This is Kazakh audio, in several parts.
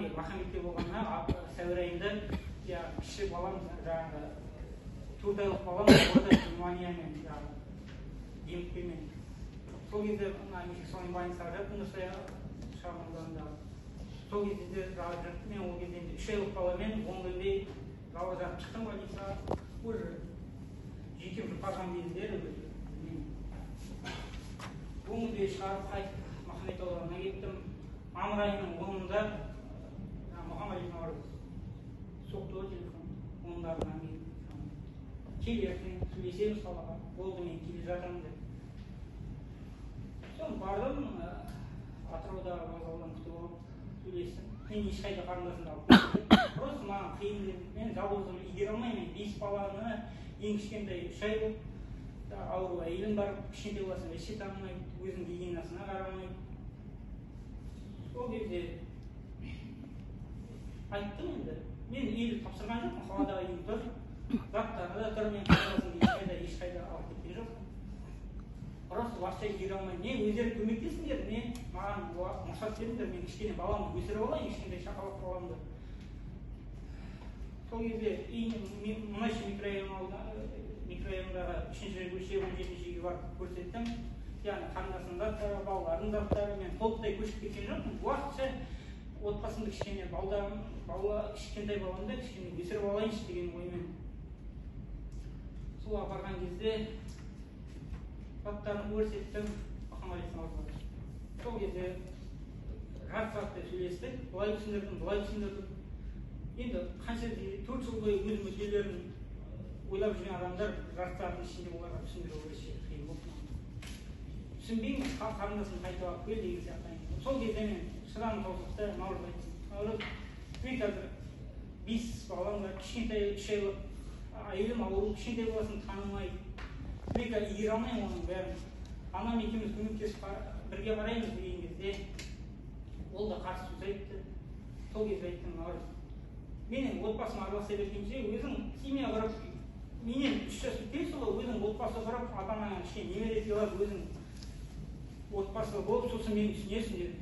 мен махамбетте болғанда сәуір айында кіші балам жаңағы 4 айлық балам орта пневмониямен демікпемен сол кезде инфекционный больницаға жаттым шағын сол кезде де жатып жүрдім. Мен ол кезде 3 айлық баламен 10 күндей жауға жатып шықтым больницаға. Уже жүйкем жұқарған кездер бұл күнде шығарып қайтып Махамбет ауданына кеттім. Мамыр айының 10-ында Мұхаммадовна бар соқты ғой телефон. Ондарынан келерсің, сөйлесеміз қалаға. Болды, мен келе жатамын деп. Соны бардым, Атыраудағы вокзалдан күтіп алып сөйлестім. Мен ешқайда қарындасымды алып келдім. Просто маған қиын деді. Мен жалғыздығын игере алмаймын. 5 баланы ең кішкентай 3 айлық ауру әйелім бар, кішкентай боласың, еш жете алмайды, өзінің гигиенасына қарамайды. Сол кезде айттым енді. Мен үйді тапсырған жоқпын, қаладағы үйім тұр. Заттары да тұр, мен қарындасымды ешқайда алып кеткен жоқпын. Просто уақытша игере алмаймын. Мен өздері көмектесіңдер, маған мақсат беріңдер, мен кішкене баламды өсіріп алайын, кішкентай шақалақ баламды. Сол кезде мұнайшы микрорайондағы 3-ші көше 17-ші үйге барып көрсеттім. Яғни қарындасымның заттары, балалардың заттары, мен толықтай көшіп кеткен жоқпын. Уақытша отбасымды кішкене кішкентай баламды кішкене өсіріп алайыншы деген оймен. Сол апарған кезде заттарын көрсеттім. Сол кезде жарты сағаттай сөйлестік, былай түсіндірдім. Енді қанша 4 жыл бойы өз мүдделерін ойлап жүрген адамдар жарты сағаттың ішінде оларға түсіндіру қиын болды. Түсінбеймін, қарындасым қайтып алып кел деген сияқты. Сол кезде мен шыдамым таусылды, Наурыз айттым. Наурыз, мен қазір 5 балам бар, кішкентай 3 айлық әйелім ауру, кішкентай баласын танымайды. Мен игере алмаймын оның бәрін. Анам екеуміз көмектесіп бірге қараймыз деген кезде ол да қарсы сөз айтты. Сол кезде айттым, Наурыз, менің отбасым араласа бергенше өзің семья құрып, менен 3 жас үлкенсің ғой, өзің отбасы құрып, ата-анаңа кішкене немере сыйлап, өзің отбасы болып, сосын мені түсінесің дедім.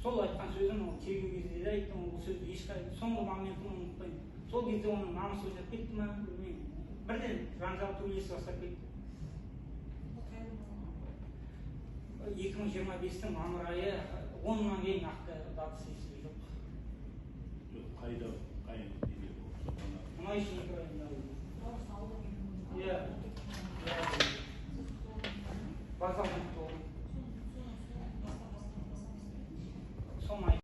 Сол айтқан сөзін ол тергеу кезде де айттым, бұл сөзді ешқайда соңғы моментін ұмытпаймын. Сол кезде оның намысы өзгеріп кетті ма, білмеймін. Бірден жанжал төбелес бастап кетті. 2025-тің мамыр айы 10-нан кейін нақты датасы есімде жоқ. Қайда?